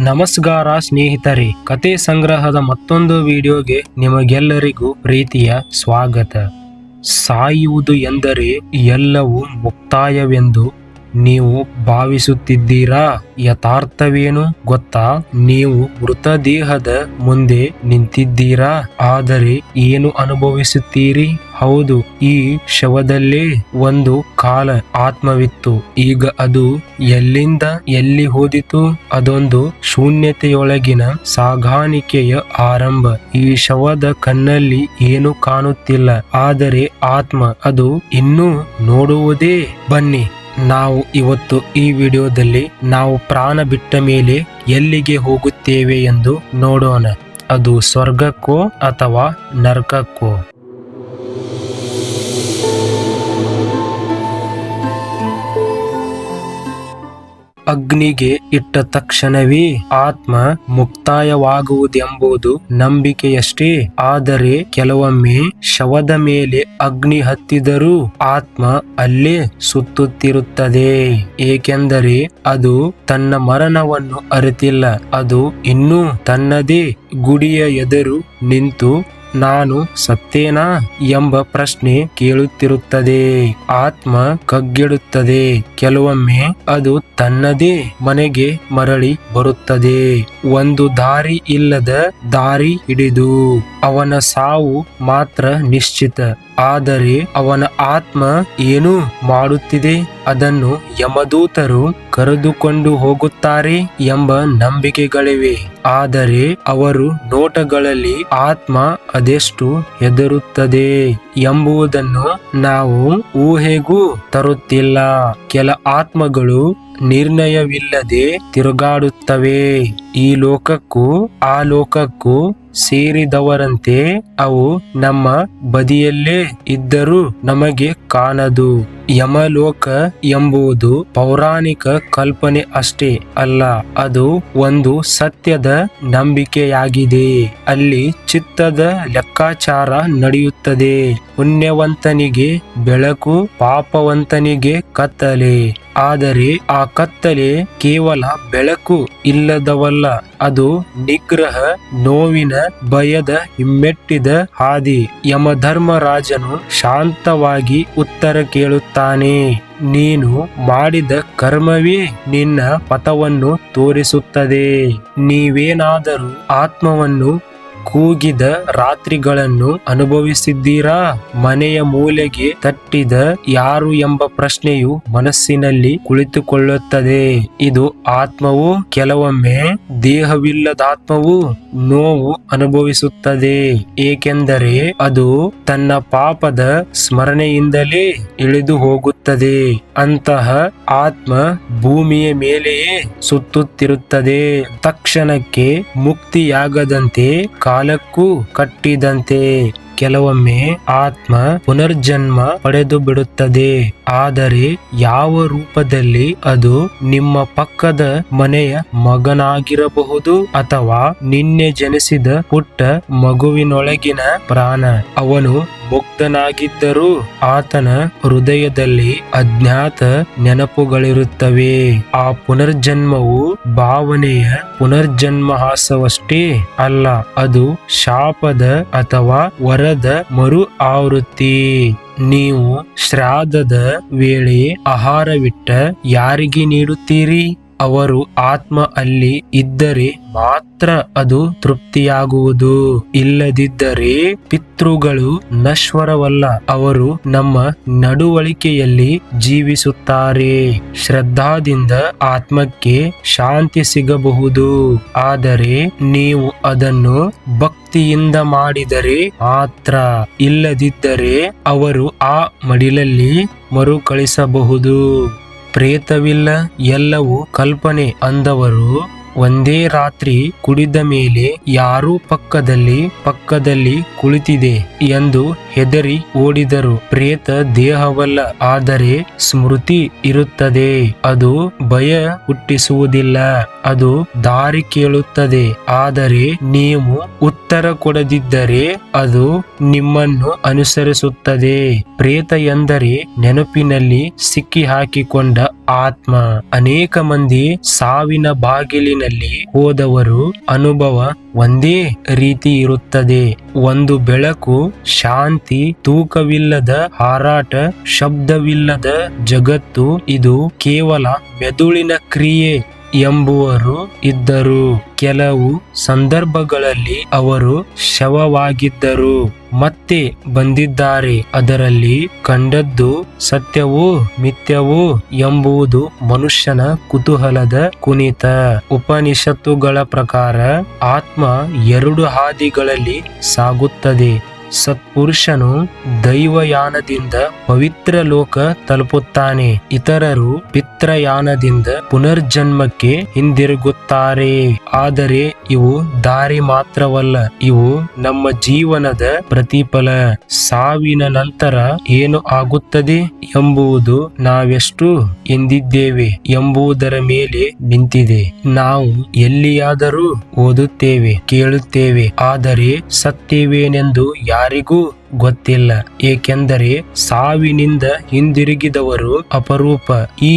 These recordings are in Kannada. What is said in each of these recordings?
ನಮಸ್ಕಾರ ಸ್ನೇಹಿತರೆ, ಕತೆ ಸಂಗ್ರಹದ ಮತ್ತೊಂದು ವಿಡಿಯೋಗೆ ನಿಮಗೆಲ್ಲರಿಗೂ ಪ್ರೀತಿಯ ಸ್ವಾಗತ. ಸಾಯುವುದು ಎಂದರೆ ಎಲ್ಲವೂ ಮುಕ್ತಾಯವೆಂದು ನೀವು ಭಾವಿಸುತ್ತಿದ್ದೀರಾ? ಯಥಾರ್ಥವೇನು ಗೊತ್ತಾ? ನೀವು ಮೃತದೇಹದ ಮುಂದೆ ನಿಂತಿದ್ದೀರಾ, ಆದರೆ ಏನು ಅನುಭವಿಸುತ್ತೀರಿ? ಹೌದು, ಈ ಶವದಲ್ಲೇ ಒಂದು ಕಾಲ ಆತ್ಮವಿತ್ತು. ಈಗ ಅದು ಎಲ್ಲಿಂದ ಎಲ್ಲಿ ಹೋದಿತು? ಅದೊಂದು ಶೂನ್ಯತೆಯೊಳಗಿನ ಸಾಗಾಣಿಕೆಯ ಆರಂಭ. ಈ ಶವದ ಕಣ್ಣಲ್ಲಿ ಏನು ಕಾಣುತ್ತಿಲ್ಲ, ಆದರೆ ಆತ್ಮ ಅದು ಇನ್ನೂ ನೋಡುವುದೇ. ಬನ್ನಿ, ನಾವು ಇವತ್ತು ಈ ವಿಡಿಯೋದಲ್ಲಿ ನಾವು ಪ್ರಾಣ ಬಿಟ್ಟ ಮೇಲೆ ಎಲ್ಲಿಗೆ ಹೋಗುತ್ತೇವೆ ಎಂದು ನೋಡೋಣ. ಅದು ಸ್ವರ್ಗಕ್ಕೋ ಅಥವಾ ನರಕಕ್ಕೋ? ಅಗ್ನಿಗೆ ಇಟ್ಟ ತಕ್ಷಣವೇ ಆತ್ಮ ಮುಕ್ತಾಯವಾಗುವುದೆಂಬುದು ನಂಬಿಕೆಯಷ್ಟೇ. ಆದರೆ ಕೆಲವೊಮ್ಮೆ ಶವದ ಮೇಲೆ ಅಗ್ನಿ ಹತ್ತಿದರೂ ಆತ್ಮ ಅಲ್ಲೇ ಸುತ್ತುತ್ತಿರುತ್ತದೆ. ಏಕೆಂದರೆ ಅದು ತನ್ನ ಮರಣವನ್ನು ಅರಿತಿಲ್ಲ. ಅದು ಇನ್ನೂ ತನ್ನದೇ ಗುಡಿಯ ಎದುರು ನಿಂತು ನಾನು ಸತ್ತೇನಾ ಎಂಬ ಪ್ರಶ್ನೆ ಕೇಳುತ್ತಿರುತ್ತದೆ. ಆತ್ಮ ಕಗ್ಗೆಡುತ್ತದೆ. ಕೆಲವೊಮ್ಮೆ ಅದು ತನ್ನದೇ ಮನೆಗೆ ಮರಳಿ ಬರುತ್ತದೆ. ಒಂದು ದಾರಿ ಇಲ್ಲದ ದಾರಿ ಹಿಡಿದು. ಅವನ ಸಾವು ಮಾತ್ರ ನಿಶ್ಚಿತ. ಆದರೆ ಅವನ ಆತ್ಮ ಏನು ಮಾಡುತ್ತಿದೆ? ಅದನ್ನು ಯಮದೂತರು ಕರೆದುಕೊಂಡು ಹೋಗುತ್ತಾರೆ ಎಂಬ ನಂಬಿಕೆಗಳಿವೆ. ಆದರೆ ಅವರು ನೋಟಗಳಲ್ಲಿ ಆತ್ಮ ಅದೆಷ್ಟು ಹೆದರುತ್ತದೆ ಎಂಬುದನ್ನು ನಾವು ಊಹೆಗೂ ತರುತ್ತಿಲ್ಲ. ಕೆಲ ಆತ್ಮಗಳು ನಿರ್ಣಯವಿಲ್ಲದೆ ತಿರುಗಾಡುತ್ತವೆ. ಈ ಲೋಕಕ್ಕೂ ಆ ಲೋಕಕ್ಕೂ ಸೇರಿದವರಂತೆ ಅವು ನಮ್ಮ ಬದಿಯಲ್ಲೇ ಇದ್ದರೂ ನಮಗೆ ಕಾಣದು. ಯಮಲೋಕ ಎಂಬುದು ಪೌರಾಣಿಕ ಕಲ್ಪನೆ ಅಷ್ಟೇ ಅಲ್ಲ, ಅದು ಒಂದು ಸತ್ಯದ ನಂಬಿಕೆಯಾಗಿದೆ. ಅಲ್ಲಿ ಚಿತ್ತದ ಲೆಕ್ಕಾಚಾರ ನಡೆಯುತ್ತದೆ. ಪುಣ್ಯವಂತನಿಗೆ ಬೆಳಕು, ಪಾಪವಂತನಿಗೆ ಕತ್ತಲೆ. ಆದರೆ ಆ ಕತ್ತಲೆ ಕೇವಲ ಬೆಳಕು ಇಲ್ಲದವಲ್ಲ, ಅದು ನಿಗ್ರಹ, ನೋವಿನ, ಭಯದ ಹಿಮ್ಮೆಟ್ಟಿದ ಹಾದಿ. ಯಮಧರ್ಮರಾಜನು ಶಾಂತವಾಗಿ ಉತ್ತರ ಕೇಳುತ್ತಾನೆ. ನೀನು ಮಾಡಿದ ಕರ್ಮವೇ ನಿನ್ನ ಪಥವನ್ನು ತೋರಿಸುತ್ತದೆ. ನೀವೇನಾದರೂ ಆತ್ಮವನ್ನು ಕೂಗಿದ ರಾತ್ರಿಗಳನ್ನು ಅನುಭವಿಸಿದ್ದೀರಾ? ಮನೆಯ ಮೂಲೆಗೆ ತಟ್ಟಿದ ಯಾರು ಎಂಬ ಪ್ರಶ್ನೆಯು ಮನಸ್ಸಿನಲ್ಲಿ ಕುಳಿತುಕೊಳ್ಳುತ್ತದೆ. ಇದು ಆತ್ಮವು. ಕೆಲವೊಮ್ಮೆ ದೇಹವಿಲ್ಲದಾತ್ಮವು ನೋವು ಅನುಭವಿಸುತ್ತದೆ. ಏಕೆಂದರೆ ಅದು ತನ್ನ ಪಾಪದ ಸ್ಮರಣೆಯಿಂದಲೇ ಇಳಿದು ಹೋಗುತ್ತದೆ. ಅಂತಹ ಆತ್ಮ ಭೂಮಿಯ ಮೇಲೆಯೇ ಸುತ್ತುತ್ತಿರುತ್ತದೆ. ತಕ್ಷಣಕ್ಕೆ ಮುಕ್ತಿಯಾಗದಂತೆ, ಕಾಲಕ್ಕೂ ಕಟ್ಟಿದಂತೆ. ಕೆಲವೊಮ್ಮೆ ಆತ್ಮ ಪುನರ್ಜನ್ಮ ಪಡೆದು ಬಿಡುತ್ತದೆ. ಆದರೆ ಯಾವ ರೂಪದಲ್ಲಿ? ಅದು ನಿಮ್ಮ ಪಕ್ಕದ ಮನೆಯ ಮಗನಾಗಿರಬಹುದು, ಅಥವಾ ನಿನ್ನೆ ಜನಿಸಿದ ಪುಟ್ಟ ಮಗುವಿನೊಳಗಿನ ಪ್ರಾಣ. ಅವನು ಮುಗ್ಧನಾಗಿದ್ದರೂ ಆತನ ಹೃದಯದಲ್ಲಿ ಅಜ್ಞಾತ ನೆನಪುಗಳಿರುತ್ತವೆ. ಆ ಪುನರ್ಜನ್ಮವು ಭಾವನೆಯ ಪುನರ್ಜನ್ಮಹಾಸವಷ್ಟೇ ಅಲ್ಲ, ಅದು ಶಾಪದ ಅಥವಾ ವರದ ಮರು ಆವೃತ್ತಿ. ನೀವು ಶ್ರಾದ್ದದ ವೇಳೆ ಆಹಾರವಿಟ್ಟ ಯಾರಿಗೆ ನೀಡುತ್ತೀರಿ? ಅವರು ಆತ್ಮ ಅಲ್ಲಿ ಇದ್ದರೆ ಮಾತ್ರ ಅದು ತೃಪ್ತಿಯಾಗುವುದು. ಇಲ್ಲದಿದ್ದರೆ ಪಿತೃಗಳು ನಶ್ವರವಲ್ಲ, ಅವರು ನಮ್ಮ ನಡವಳಿಕೆಯಲ್ಲಿ ಜೀವಿಸುತ್ತಾರೆ. ಶ್ರದ್ಧಾದಿಂದ ಆತ್ಮಕ್ಕೆ ಶಾಂತಿ ಸಿಗಬಹುದು, ಆದರೆ ನೀವು ಅದನ್ನು ಭಕ್ತಿಯಿಂದ ಮಾಡಿದರೆ ಮಾತ್ರ. ಇಲ್ಲದಿದ್ದರೆ ಅವರು ಆ ಮಡಿಲಲ್ಲಿ ಮರುಕಳಿಸಬಹುದು. ಪ್ರೇತವಿಲ್ಲ, ಎಲ್ಲವೂ ಕಲ್ಪನೆ ಅಂದವರು ಒಂದೇ ರಾತ್ರಿ ಕುಡಿದ ಮೇಲೆ ಯಾರೂ ಪಕ್ಕದಲ್ಲಿ ಕುಳಿತಿದೆ ಎಂದು ಹೆದರಿ ಓಡಿದರು. ಪ್ರೇತ ದೇಹವಲ್ಲ, ಆದರೆ ಸ್ಮೃತಿ ಇರುತ್ತದೆ. ಅದು ಭಯ ಹುಟ್ಟಿಸುವುದಿಲ್ಲ, ಅದು ದಾರಿ ಕೇಳುತ್ತದೆ. ಆದರೆ ನೀವು ಉತ್ತರ ಕೊಡದಿದ್ದರೆ ಅದು ನಿಮ್ಮನ್ನು ಅನುಸರಿಸುತ್ತದೆ. ಪ್ರೇತ ಎಂದರೆ ನೆನಪಿನಲ್ಲಿ ಸಿಕ್ಕಿ ಹಾಕಿಕೊಂಡ ಆತ್ಮ. ಅನೇಕ ಮಂದಿ ಸಾವಿನ ಬಾಗಿಲಿನಲ್ಲಿ ಹೋದವರು ಅನುಭವ ಒಂದೇ ರೀತಿ ಇರುತ್ತದೆ. ಒಂದು ಬೆಳಕು, ಶಾಂತಿ, ತೂಕವಿಲ್ಲದ ಹಾರಾಟ, ಶಬ್ದವಿಲ್ಲದ ಜಗತ್ತು. ಇದು ಕೇವಲ ಮೆದುಳಿನ ಕ್ರಿಯೆ ಎಂಬುವರು ಇದ್ದರು. ಕೆಲವು ಸಂದರ್ಭಗಳಲ್ಲಿ ಅವರು ಶವವಾಗಿದ್ದರು, ಮತ್ತೆ ಬಂದಿದ್ದಾರೆ. ಅದರಲ್ಲಿ ಕಂಡದ್ದು ಸತ್ಯವೋ ಮಿಥ್ಯವೋ ಎಂಬುದು ಮನುಷ್ಯನ ಕುತೂಹಲದ ಕುಣಿತ. ಉಪನಿಷತ್ತುಗಳ ಪ್ರಕಾರ ಆತ್ಮ 2 ಹಾದಿಗಳಲ್ಲಿ ಸಾಗುತ್ತದೆ. ಸತ್ಪುರುಷನು ದೈವಯಾನದಿಂದ ಪವಿತ್ರ ಲೋಕ ತಲುಪುತ್ತಾನೆ. ಇತರರು ಪಿತ್ರಯಾನದಿಂದ ಪುನರ್ಜನ್ಮಕ್ಕೆ ಹಿಂದಿರುಗುತ್ತಾರೆ. ಆದರೆ ಇವು ದಾರಿ ಮಾತ್ರವಲ್ಲ, ಇವು ನಮ್ಮ ಜೀವನದ ಪ್ರತಿಫಲ. ಸಾವಿನ ನಂತರ ಏನು ಆಗುತ್ತದೆ ಎಂಬುದು ನಾವೆಷ್ಟು ಎಂದಿದ್ದೇವೆ ಎಂಬುದರ ಮೇಲೆ ನಿಂತಿದೆ. ನಾವು ಎಲ್ಲಿಯಾದರೂ ಓದುತ್ತೇವೆ, ಕೇಳುತ್ತೇವೆ, ಆದರೆ ಸತ್ಯವೇನೆಂದು ಯಾರಿಗೂ ಗೊತ್ತಿಲ್ಲ. ಏಕೆಂದರೆ ಸಾವಿನಿಂದ ಹಿಂದಿರುಗಿದವರು ಅಪರೂಪ. ಈ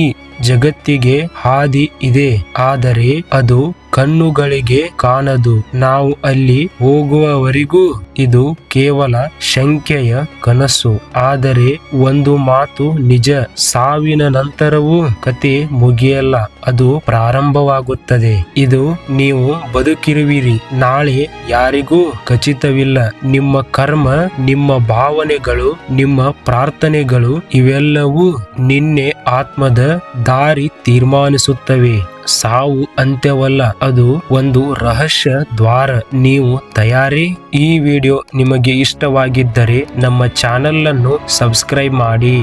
ಜಗತ್ತಿಗೆ ಹಾದಿ ಇದೆ, ಆದರೆ ಅದು ಕಣ್ಣುಗಳಿಗೆ ಕಾಣದು. ನಾವು ಅಲ್ಲಿ ಹೋಗುವವರೆಗೂ ಇದು ಕೇವಲ ಸಂಖ್ಯೆಯ ಕನಸು. ಆದರೆ ಒಂದು ಮಾತು ನಿಜ, ಸಾವಿನ ನಂತರವೂ ಕತೆ ಮುಗಿಯಲ್ಲ, ಅದು ಪ್ರಾರಂಭವಾಗುತ್ತದೆ. ಇದು ನೀವು ಬದುಕಿರುವಿರಿ, ನಾಳೆ ಯಾರಿಗೂ ಖಚಿತವಿಲ್ಲ. ನಿಮ್ಮ ಕರ್ಮ, ನಿಮ್ಮ ಭಾವನೆಗಳು, ನಿಮ್ಮ ಪ್ರಾರ್ಥನೆಗಳು ಇವೆಲ್ಲವೂ ನಿನ್ನೆ ಆತ್ಮದ ದಾರಿ ತೀರ್ಮಾನಿಸುತ್ತವೆ. ಸಾವು ಅಂತ್ಯವಲ್ಲ, ಅದು ಒಂದು ರಹಸ್ಯ ದ್ವಾರ. ನೀವು ತಯಾರಿ? ಈ ವಿಡಿಯೋ ನಿಮಗೆ ಇಷ್ಟವಾಗಿದ್ದರೆ ನಮ್ಮ ಚಾನೆಲ್ ಅನ್ನು ಸಬ್ಸ್ಕ್ರೈಬ್ ಮಾಡಿ.